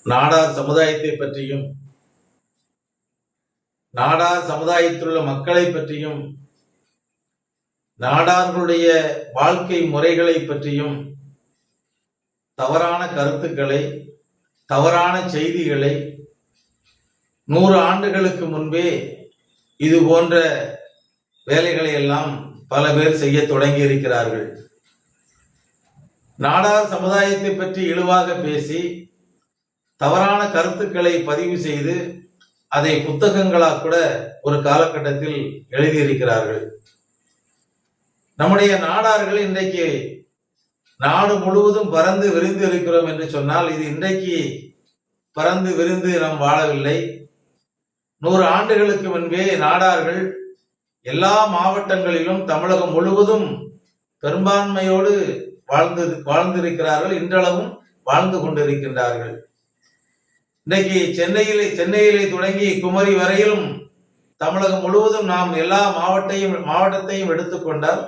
நாடார் சமுதாயத்தை பற்றியும் நாடார் சமுதாயத்தில் உள்ள மக்களை பற்றியும் நாடார்களுடைய வாழ்க்கை முறைகளை பற்றியும் தவறான கருத்துக்களை, தவறான செய்திகளை 100 ஆண்டுகளுக்கு முன்பே இது போன்ற வேலைகளை எல்லாம் பல பேர் செய்ய தொடங்கி இருக்கிறார்கள். நாடார் சமுதாயத்தை பற்றி இழிவாக பேசி தவறான கருத்துக்களை பதிவு செய்து அதை புத்தகங்களாக கூட ஒரு காலகட்டத்தில் எழுதியிருக்கிறார்கள். நம்முடைய நாடார்கள் இன்றைக்கு நாடு முழுவதும் பறந்து விரிந்து இருக்கிறோம் என்று சொன்னால் இது இன்றைக்கு பறந்து விரிந்து நாம் வாழவில்லை. 100 ஆண்டுகளுக்கு முன்பே நாடார்கள் எல்லா மாவட்டங்களிலும் தமிழகம் முழுவதும் பெரும்பான்மையோடு வாழ்ந்திருக்கிறார்கள். இன்றளவும் வாழ்ந்து கொண்டிருக்கின்றார்கள். இன்றைக்கு சென்னையிலே தொடங்கி குமரி வரையிலும் தமிழகம் முழுவதும் நாம் எல்லா மாவட்டத்தையும் எடுத்துக்கொண்டால்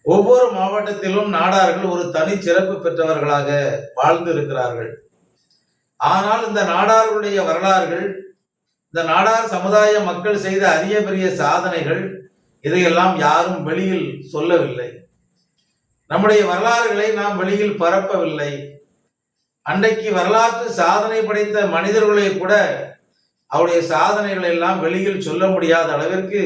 ஒவ்வொரு மாவட்டத்திலும் நாடார்கள் ஒரு தனி சிறப்பு பெற்றவர்களாக வாழ்ந்து இருக்கிறார்கள். ஆனால் இந்த நாடார்களுடைய வரலாறுகள், இந்த நாடார் சமுதாய மக்கள் செய்த அரிய பெரிய சாதனைகள் இதையெல்லாம் யாரும் வெளியில் சொல்லவில்லை. நம்முடைய வரலாறுகளை நாம் வெளியில் பரப்பவில்லை. அன்றைக்கு வரலாற்று சாதனை படைத்த மனிதர்களை கூட அவருடைய சாதனைகளை எல்லாம் வெளியில் சொல்ல முடியாத அளவிற்கு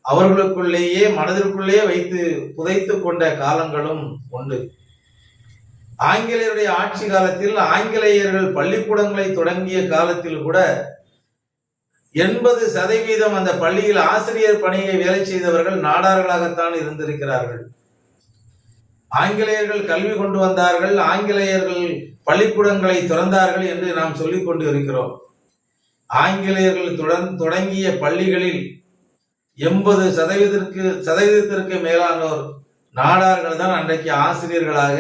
அவர்களுக்குள்ளேயே மனதிற்குள்ளே வைத்து புதைத்து கொண்ட காலங்களும் உண்டு. ஆங்கிலேயருடைய ஆட்சி காலத்தில் ஆங்கிலேயர்கள் பள்ளிக்கூடங்களை தொடங்கிய காலத்தில் கூட 80% அந்த பள்ளியில் ஆசிரியர் பணியை வேலை செய்தவர்கள் நாடார்களாகத்தான் இருந்திருக்கிறார்கள். ஆங்கிலேயர்கள் கல்வி கொண்டு வந்தார்கள், ஆங்கிலேயர்கள் பள்ளிக்கூடங்களை திறந்தார்கள் என்று நாம் சொல்லிக் கொண்டு இருக்கிறோம். ஆங்கிலேயர்கள் தொடங்கிய பள்ளிகளில் 80% மேலானோர் நாடார்கள் தான் அன்றைக்கு ஆசிரியர்களாக,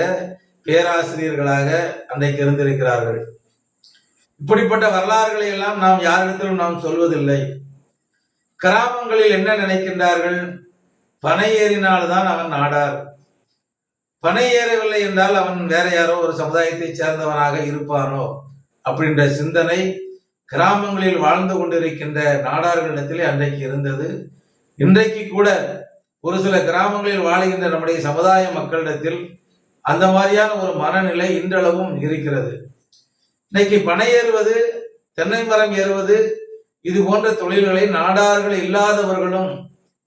பேராசிரியர்களாக அன்றைக்கு இருந்திருக்கிறார்கள். இப்படிப்பட்ட வரலாறுகளை எல்லாம் நாம் யாரிடத்திலும் நாம் சொல்வதில்லை. கிராமங்களில் என்ன நினைக்கின்றார்கள்? பனை ஏறினால்தான் அவன் நாடார், பனை ஏறவில்லை என்றால் அவன் வேற யாரோ ஒரு சமுதாயத்தை சேர்ந்தவனாக இருப்பானோ அப்படின்ற சிந்தனை கிராமங்களில் வாழ்ந்து கொண்டிருக்கின்ற நாடார்களிடத்திலே அன்றைக்கு இருந்தது. இன்றைக்கு கூட ஒரு சில கிராமங்களில் வாழுகின்ற நம்முடைய சமுதாய மக்களிடத்தில் அந்த மாதிரியான ஒரு மனநிலை இன்றளவும் இருக்கிறது. இன்னைக்கு பனை ஏறுவது, தென்னை மரம் ஏறுவது, இது போன்ற தொழில்களை நாடார்கள் இல்லாதவர்களும்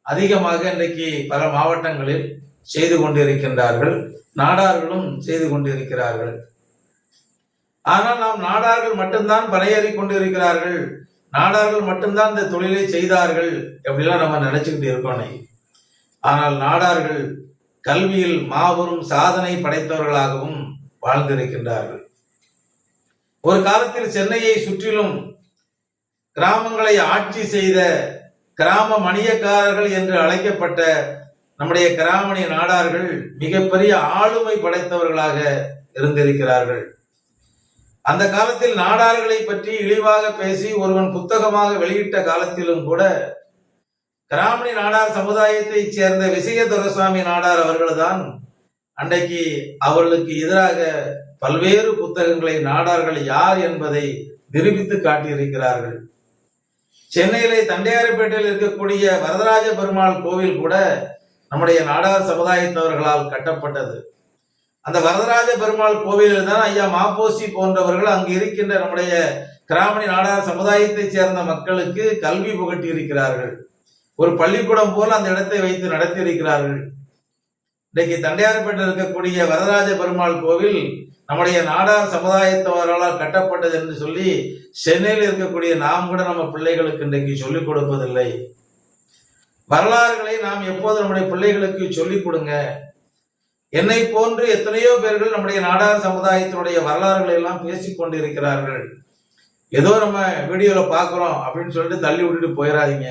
அதிகமாக இன்றைக்கு பல மாவட்டங்களில் செய்து கொண்டிருக்கின்றார்கள். நாடார்களும் செய்து கொண்டிருக்கிறார்கள். ஆனால் நாம் நாடார்கள் மட்டும்தான் பனையேறி கொண்டிருக்கிறார்கள், நாடார்கள் மட்டும்தான் இந்த தொழிலை செய்தார்கள் எப்படிலாம் நம்ம நினைச்சுக்கிட்டு இருக்கோம். ஆனால் நாடார்கள் கல்வியில் மாபெரும் சாதனை படைத்தவர்களாகவும் வாழ்ந்திருக்கின்றார்கள். ஒரு காலத்தில் சென்னையை சுற்றிலும் கிராமங்களை ஆட்சி செய்த கிராம மணியக்காரர்கள் என்று அழைக்கப்பட்ட நம்முடைய கிராமணி நாடார்கள் மிகப்பெரிய ஆளுமை படைத்தவர்களாக இருந்திருக்கிறார்கள். அந்த காலத்தில் நாடார்களை பற்றி இழிவாக பேசி ஒருவன் புத்தகமாக வெளியிட்ட காலத்திலும் கூட கிராமணி நாடார் சமுதாயத்தை சேர்ந்த விஜயதுரைசாமி நாடார் அவர்கள்தான் அன்றைக்கு அவர்களுக்கு எதிராக பல்வேறு புத்தகங்களை நாடார்கள் யார் என்பதை நிரூபித்து காட்டியிருக்கிறார்கள். சென்னையிலே தண்டையார்பேட்டையில் இருக்கக்கூடிய வரதராஜ பெருமாள் கோவில் கூட நம்முடைய நாடார் சமுதாயத்தவர்களால் கட்டப்பட்டது. அந்த வரதராஜ பெருமாள் கோவிலில் தான் ஐயா மாப்போசி போன்றவர்கள் அங்கு இருக்கின்ற நம்முடைய கிராமணி நாடார் சமுதாயத்தை சேர்ந்த மக்களுக்கு கல்வி புகட்டி இருக்கிறார்கள். ஒரு பள்ளிக்கூடம் போல அந்த இடத்தை வைத்து நடத்தி இருக்கிறார்கள். இன்றைக்கு தண்டையார்பேட்டையில் இருக்கக்கூடிய வரதராஜ பெருமாள் கோவில் நம்முடைய நாடார் சமுதாயத்தவர்களால் கட்டப்பட்டது என்று சொல்லி சென்னையில் இருக்கக்கூடிய நாம் கூட நம்ம பிள்ளைகளுக்கு இன்றைக்கு சொல்லிக் கொடுப்பதில்லை. வரலாறுகளை நாம் எப்போது நம்முடைய பிள்ளைகளுக்கு சொல்லிக் கொடுங்க. என்னை போன்று எத்தனையோ பேர்கள் நம்முடைய நாடார் சமுதாயத்தினுடைய வரலாறுகளை எல்லாம் பேசிக் கொண்டிருக்கிறார்கள். ஏதோ நம்ம வீடியோல பார்க்கிறோம் அப்படின்னு சொல்லிட்டு தள்ளி விட்டுட்டு போயிடாதீங்க.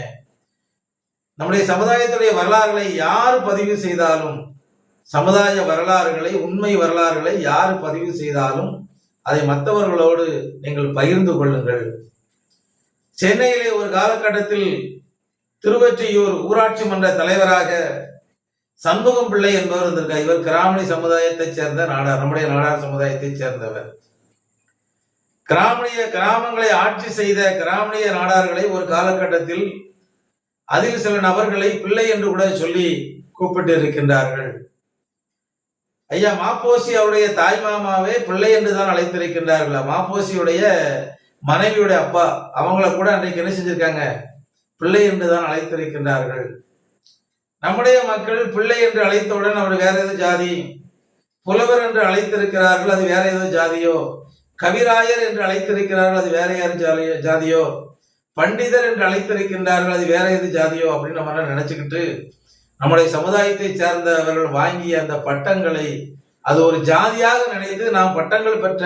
நம்முடைய சமுதாயத்துடைய வரலாறுகளை யார் பதிவு செய்தாலும், சமுதாய வரலாறுகளை, உண்மை வரலாறுகளை யார் பதிவு செய்தாலும் அதை மற்றவர்களோடு நீங்கள் பகிர்ந்து கொள்ளுங்கள். சென்னையிலே ஒரு காலகட்டத்தில் திருவொற்றியூர் ஊராட்சி மன்ற தலைவராக சண்முகம் பிள்ளை என்பவர் இருந்திருக்கார். இவர் கிராமணி சமுதாயத்தை சேர்ந்த நாடார், நம்முடைய நாடார் சமுதாயத்தை சேர்ந்தவர். கிராமங்களை ஆட்சி செய்த கிராமணிய நாடார்களை ஒரு காலகட்டத்தில் அதில் சில நபர்களை பிள்ளை என்று கூட சொல்லி கூப்பிட்டு இருக்கின்றார்கள். ஐயா மாப்போசி அவருடைய தாய் மாமாவே பிள்ளை என்று தான் அழைத்திருக்கின்றார்கள். மாப்போசியுடைய மனைவியுடைய அப்பா அவங்கள கூட அன்றைக்கு என்ன செஞ்சிருக்காங்க, பிள்ளை என்று தான் அழைத்திருக்கின்றார்கள். நம்முடைய மக்கள் பிள்ளை என்று அழைத்தவுடன் அவர் வேற ஏதோ ஜாதி, புலவர் என்று அழைத்திருக்கிறார்கள், அது வேற ஏதோ ஜாதியோ, கவிராயர் என்று அழைத்திருக்கிறார்கள், அது வேற யாரு ஜாதியோ, பண்டிதர் என்று அழைத்திருக்கின்றார்கள், அது வேற எது ஜாதியோ அப்படின்னு நம்ம நினைச்சுக்கிட்டு நம்முடைய சமுதாயத்தை சேர்ந்தவர்கள் வாங்கிய அந்த பட்டங்களை அது ஒரு ஜாதியாக நினைத்து நாம் பட்டங்கள் பெற்ற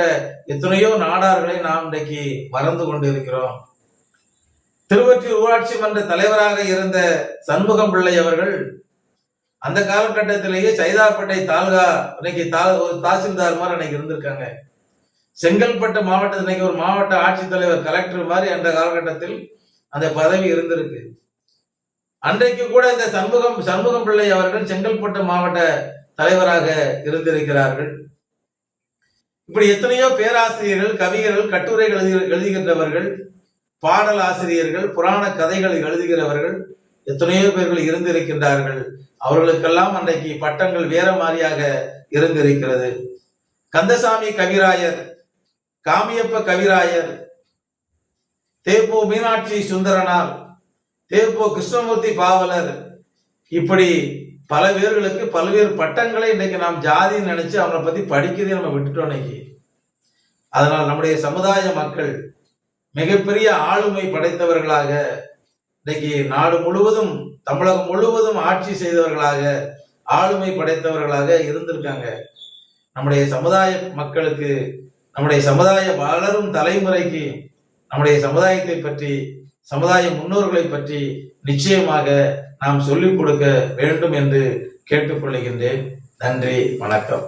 எத்தனையோ நாடார்களை நாம் இன்றைக்கு மறந்து கொண்டு இருக்கிறோம். திருவொற்றியூர் ஊராட்சி மன்ற தலைவராக இருந்த சண்முகம் பிள்ளை அவர்கள் அந்த காலகட்டத்திலேயே சைதாப்பேட்டை தாலுகா இன்னைக்கு ஒரு தாசில்தார் மாதிரி அன்னைக்கு இருந்திருக்காங்க. செங்கல்பட்டு மாவட்டத்தில் இன்னைக்கு ஒரு மாவட்ட ஆட்சித்தலைவர் கலெக்டர் மாதிரி அந்த காலகட்டத்தில் அந்த பதவி இருந்திருக்கு. அன்றைக்கு கூட இந்த சண்முகம் பிள்ளை அவர்கள் செங்கல்பட்டு மாவட்ட தலைவராக இருந்திருக்கிறார்கள். இப்படி எத்தனையோ பேராசிரியர்கள், கவிஞர்கள், கட்டுரைகள் எழுதுகின்றவர்கள், பாடல் ஆசிரியர்கள், புராண கதைகள் எழுதுகிறவர்கள் எத்தனையோ பேர்கள் இருந்திருக்கின்றார்கள். அவர்களுக்கெல்லாம் அன்றைக்கு பட்டங்கள் வேற மாதிரியாக இருந்திருக்கிறது. கந்தசாமி கவிராயர், காமியப்ப கவிராயர், தேப்போ மீனாட்சி சுந்தரனார், தேப்போ கிருஷ்ணமூர்த்தி பாவலர், இப்படி பல பேர்களுக்கு பல்வேறு பட்டங்களை இன்னைக்கு நாம் ஜாதின்னு நினைச்சு அவங்களை பத்தி படிக்கிறதே நம்ம விட்டுட்டோம் இன்னைக்கு. அதனால் நம்முடைய சமுதாய மக்கள் மிகப்பெரிய ஆளுமை படைத்தவர்களாக இன்னைக்கு நாடு முழுவதும், தமிழகம் முழுவதும் ஆட்சி செய்தவர்களாக, ஆளுமை படைத்தவர்களாக இருந்திருக்காங்க. நம்முடைய சமுதாய மக்களுக்கு, நம்முடைய சமுதாய வளரும் தலைமுறைக்கு நம்முடைய சமுதாயத்தை பற்றி, சமுதாய முன்னோர்களை பற்றி நிச்சயமாக நாம் சொல்லிக் கொடுக்க வேண்டும் என்று கேட்டுக்கொள்கின்றேன். நன்றி, வணக்கம்.